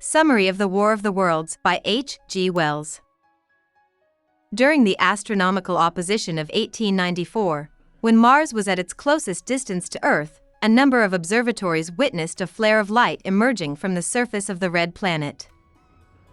Summary of the War of the Worlds by H. G. Wells. During the astronomical opposition of 1894, when Mars was at its closest distance to Earth, a number of observatories witnessed a flare of light emerging from the surface of the red planet.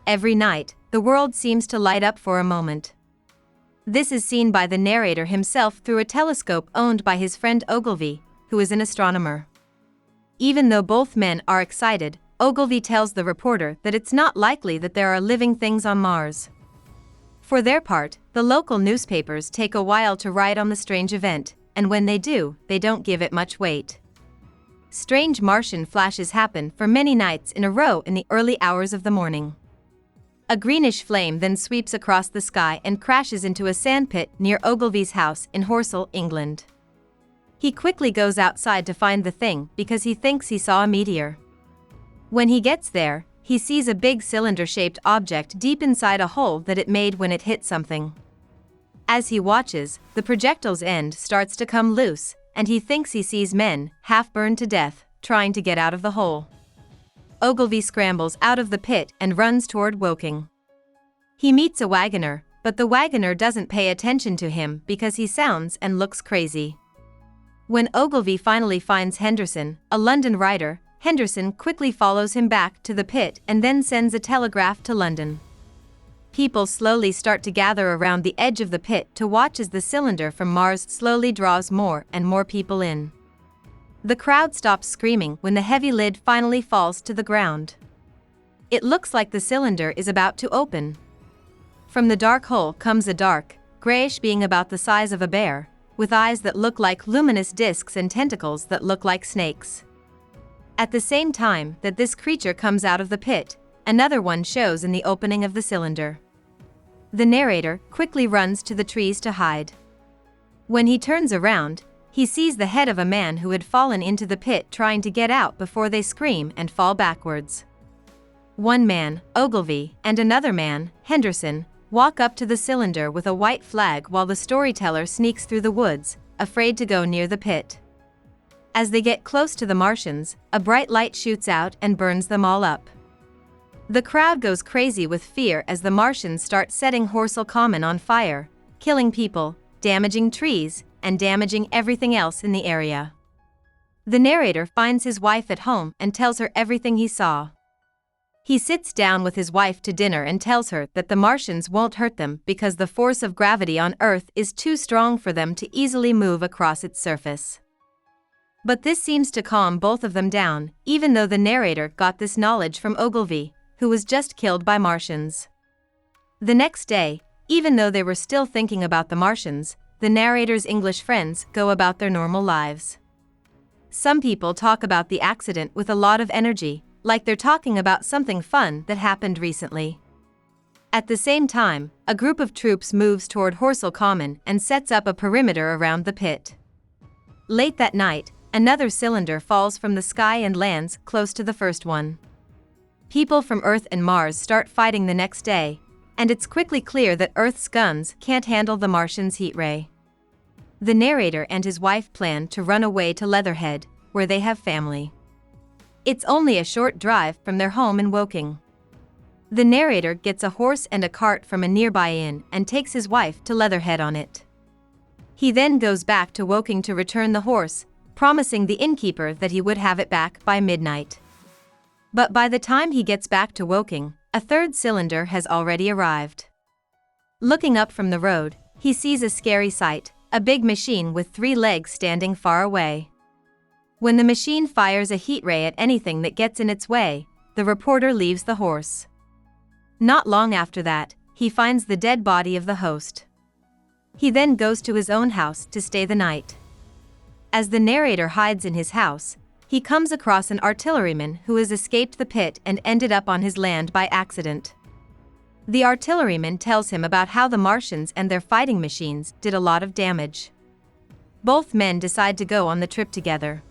Every night, the world seems to light up for a moment. This is seen by the narrator himself through a telescope owned by his friend Ogilvy, who is an astronomer. Even though both men are excited, Ogilvy tells the reporter that it's not likely that there are living things on Mars. For their part, the local newspapers take a while to write on the strange event, and when they do, they don't give it much weight. Strange Martian flashes happen for many nights in a row in the early hours of the morning. A greenish flame then sweeps across the sky and crashes into a sandpit near Ogilvy's house in Horsell, England. He quickly goes outside to find the thing because he thinks he saw a meteor. When he gets there, he sees a big cylinder-shaped object deep inside a hole that it made when it hit something. As he watches, the projectile's end starts to come loose, and he thinks he sees men, half burned to death, trying to get out of the hole. Ogilvy scrambles out of the pit and runs toward Woking. He meets a wagoner, but the wagoner doesn't pay attention to him because he sounds and looks crazy. When Ogilvy finally finds Henderson, a London writer, Henderson quickly follows him back to the pit and then sends a telegraph to London. People slowly start to gather around the edge of the pit to watch as the cylinder from Mars slowly draws more and more people in. The crowd stops screaming when the heavy lid finally falls to the ground. It looks like the cylinder is about to open. From the dark hole comes a dark, grayish being about the size of a bear, with eyes that look like luminous discs and tentacles that look like snakes. At the same time that this creature comes out of the pit, another one shows in the opening of the cylinder. The narrator quickly runs to the trees to hide. When he turns around, he sees the head of a man who had fallen into the pit trying to get out before they scream and fall backwards. One man, Ogilvy, and another man, Henderson, walk up to the cylinder with a white flag while the storyteller sneaks through the woods, afraid to go near the pit. As they get close to the Martians, a bright light shoots out and burns them all up. The crowd goes crazy with fear as the Martians start setting Horsell Common on fire, killing people, damaging trees, and damaging everything else in the area. The narrator finds his wife at home and tells her everything he saw. He sits down with his wife to dinner and tells her that the Martians won't hurt them because the force of gravity on Earth is too strong for them to easily move across its surface. But this seems to calm both of them down, even though the narrator got this knowledge from Ogilvy, who was just killed by Martians. The next day, even though they were still thinking about the Martians, the narrator's English friends go about their normal lives. Some people talk about the accident with a lot of energy, like they're talking about something fun that happened recently. At the same time, a group of troops moves toward Horsell Common and sets up a perimeter around the pit. Late that night, another cylinder falls from the sky and lands close to the first one. People from Earth and Mars start fighting the next day, and it's quickly clear that Earth's guns can't handle the Martians' heat ray. The narrator and his wife plan to run away to Leatherhead, where they have family. It's only a short drive from their home in Woking. The narrator gets a horse and a cart from a nearby inn and takes his wife to Leatherhead on it. He then goes back to Woking to return the horse, promising the innkeeper that he would have it back by midnight. But by the time he gets back to Woking, a third cylinder has already arrived. Looking up from the road, he sees a scary sight, a big machine with 3 legs standing far away. When the machine fires a heat ray at anything that gets in its way, the reporter leaves the horse. Not long after that, he finds the dead body of the host. He then goes to his own house to stay the night. As the narrator hides in his house, he comes across an artilleryman who has escaped the pit and ended up on his land by accident. The artilleryman tells him about how the Martians and their fighting machines did a lot of damage. Both men decide to go on the trip together.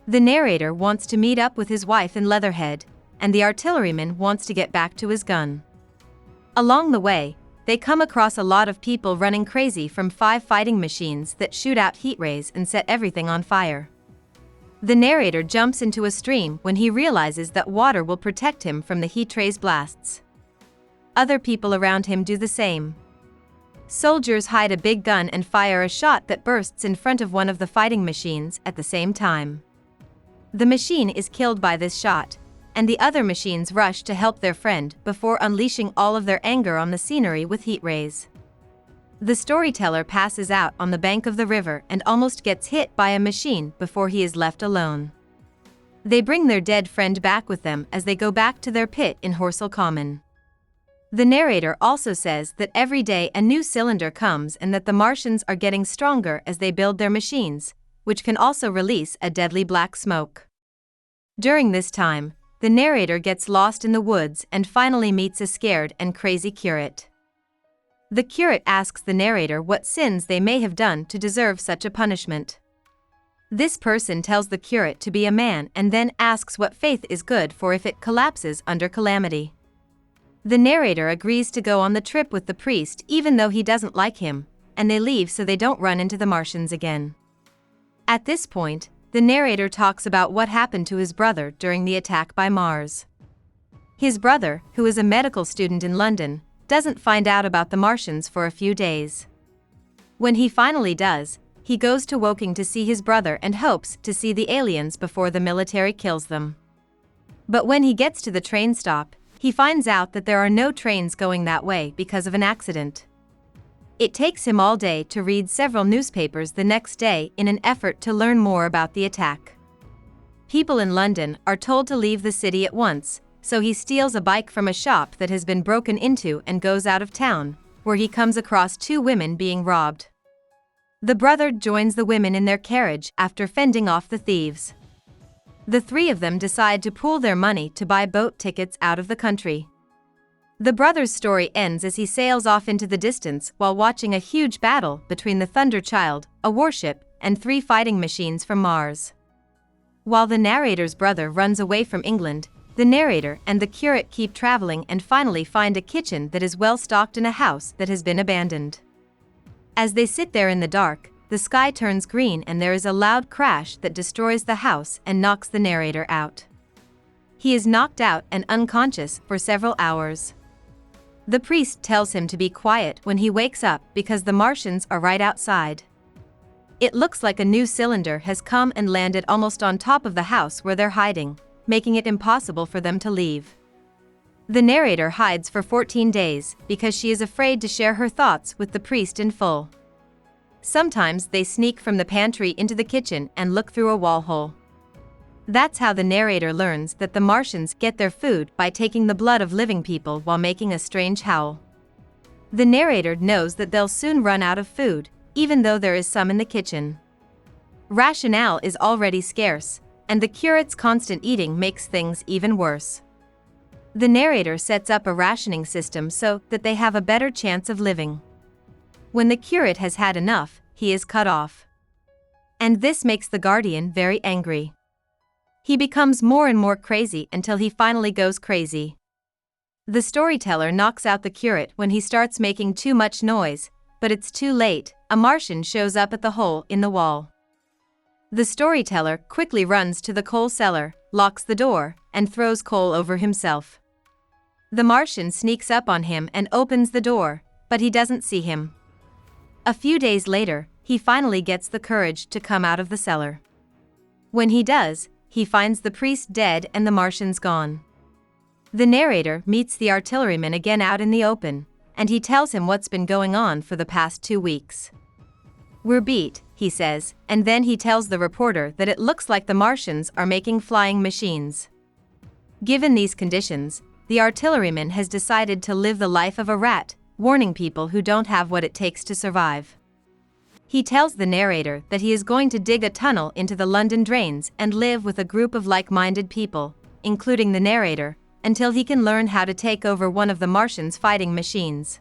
The narrator wants to meet up with his wife in Leatherhead, and the artilleryman wants to get back to his gun. Along the way, they come across a lot of people running crazy from 5 fighting machines that shoot out heat rays and set everything on fire. The narrator jumps into a stream when he realizes that water will protect him from the heat ray's blasts. Other people around him do the same. Soldiers hide a big gun and fire a shot that bursts in front of one of the fighting machines at the same time. The machine is killed by this shot, and the other machines rush to help their friend before unleashing all of their anger on the scenery with heat rays. The storyteller passes out on the bank of the river and almost gets hit by a machine before he is left alone. They bring their dead friend back with them as they go back to their pit in Horsell Common. The narrator also says that every day a new cylinder comes and that the Martians are getting stronger as they build their machines, which can also release a deadly black smoke. During this time, the narrator gets lost in the woods and finally meets a scared and crazy curate. The curate asks the narrator what sins they may have done to deserve such a punishment. This person tells the curate to be a man and then asks what faith is good for if it collapses under calamity. The narrator agrees to go on the trip with the priest even though he doesn't like him, and they leave so they don't run into the Martians again. At this point, the narrator talks about what happened to his brother during the attack by Mars. His brother, who is a medical student in London, doesn't find out about the Martians for a few days. When he finally does, he goes to Woking to see his brother and hopes to see the aliens before the military kills them. But when he gets to the train stop, he finds out that there are no trains going that way because of an accident. It takes him all day to read several newspapers the next day in an effort to learn more about the attack. People in London are told to leave the city at once, so he steals a bike from a shop that has been broken into and goes out of town, where he comes across two women being robbed. The brother joins the women in their carriage after fending off the thieves. The three of them decide to pool their money to buy boat tickets out of the country. The brother's story ends as he sails off into the distance while watching a huge battle between the Thunder Child, a warship, and 3 fighting machines from Mars. While the narrator's brother runs away from England, the narrator and the curate keep traveling and finally find a kitchen that is well stocked in a house that has been abandoned. As they sit there in the dark, the sky turns green and there is a loud crash that destroys the house and knocks the narrator out. He is knocked out and unconscious for several hours. The priest tells him to be quiet when he wakes up because the Martians are right outside. It looks like a new cylinder has come and landed almost on top of the house where they're hiding, making it impossible for them to leave. The narrator hides for 14 days because she is afraid to share her thoughts with the priest in full. Sometimes they sneak from the pantry into the kitchen and look through a wall hole. That's how the narrator learns that the Martians get their food by taking the blood of living people while making a strange howl. The narrator knows that they'll soon run out of food, even though there is some in the kitchen. Rationale is already scarce, and the curate's constant eating makes things even worse. The narrator sets up a rationing system so that they have a better chance of living. When the curate has had enough, he is cut off. And this makes the guardian very angry. He becomes more and more crazy until he finally goes crazy. The storyteller knocks out the curate when he starts making too much noise, but it's too late. A Martian shows up at the hole in the wall. The storyteller quickly runs to the coal cellar, locks the door, and throws coal over himself. The Martian sneaks up on him and opens the door, but he doesn't see him. A few days later, he finally gets the courage to come out of the cellar. When he does, he finds the priest dead and the Martians gone. The narrator meets the artilleryman again out in the open, and he tells him what's been going on for the past 2 weeks. "We're beat," he says, and then he tells the reporter that it looks like the Martians are making flying machines. Given these conditions, the artilleryman has decided to live the life of a rat, warning people who don't have what it takes to survive. He tells the narrator that he is going to dig a tunnel into the London drains and live with a group of like-minded people, including the narrator, until he can learn how to take over one of the Martians' fighting machines.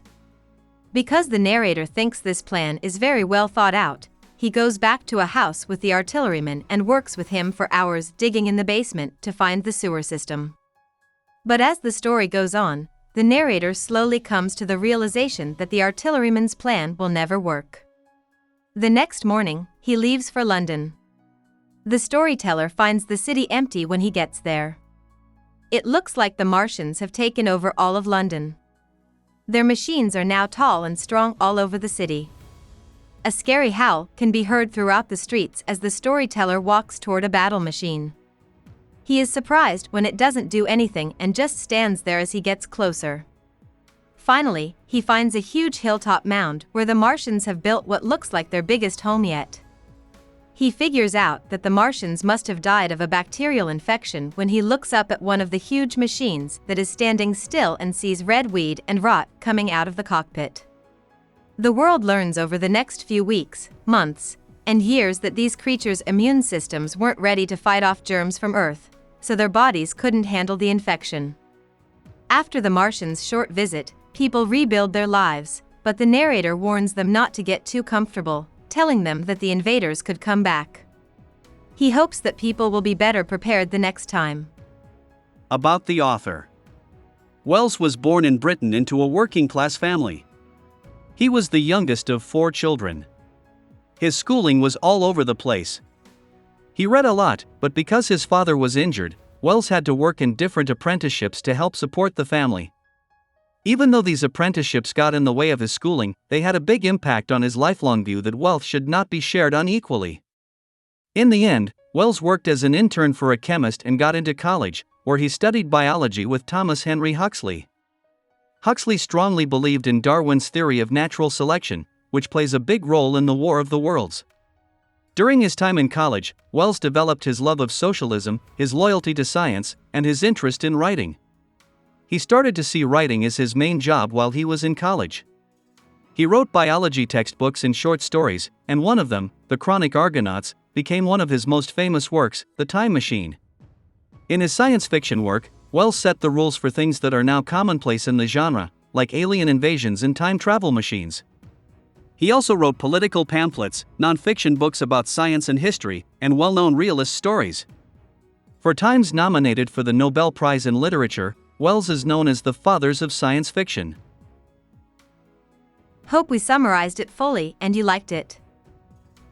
Because the narrator thinks this plan is very well thought out, he goes back to a house with the artilleryman and works with him for hours digging in the basement to find the sewer system. But as the story goes on, the narrator slowly comes to the realization that the artilleryman's plan will never work. The next morning, he leaves for London. The storyteller finds the city empty when he gets there. It looks like the Martians have taken over all of London. Their machines are now tall and strong all over the city. A scary howl can be heard throughout the streets as the storyteller walks toward a battle machine. He is surprised when it doesn't do anything and just stands there as he gets closer. Finally, he finds a huge hilltop mound where the Martians have built what looks like their biggest home yet. He figures out that the Martians must have died of a bacterial infection when he looks up at one of the huge machines that is standing still and sees red weed and rot coming out of the cockpit. The world learns over the next few weeks, months, and years that these creatures' immune systems weren't ready to fight off germs from Earth, so their bodies couldn't handle the infection. After the Martians' short visit, people rebuild their lives, but the narrator warns them not to get too comfortable, telling them that the invaders could come back. He hopes that people will be better prepared the next time. About the author. Wells was born in Britain into a working-class family. He was the youngest of 4 children. His schooling was all over the place. He read a lot, but because his father was injured, Wells had to work in different apprenticeships to help support the family. Even though these apprenticeships got in the way of his schooling, they had a big impact on his lifelong view that wealth should not be shared unequally. In the end, Wells worked as an intern for a chemist and got into college, where he studied biology with Thomas Henry Huxley. Huxley strongly believed in Darwin's theory of natural selection, which plays a big role in the War of the Worlds. During his time in college, Wells developed his love of socialism, his loyalty to science, and his interest in writing. He started to see writing as his main job while he was in college. He wrote biology textbooks and short stories, and one of them, The Chronic Argonauts, became one of his most famous works, The Time Machine. In his science fiction work, Wells set the rules for things that are now commonplace in the genre, like alien invasions and time travel machines. He also wrote political pamphlets, non-fiction books about science and history, and well-known realist stories. For times nominated for the Nobel Prize in Literature, Wells is known as the father of science fiction. Hope we summarized it fully and you liked it.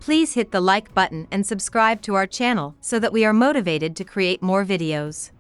Please hit the like button and subscribe to our channel so that we are motivated to create more videos.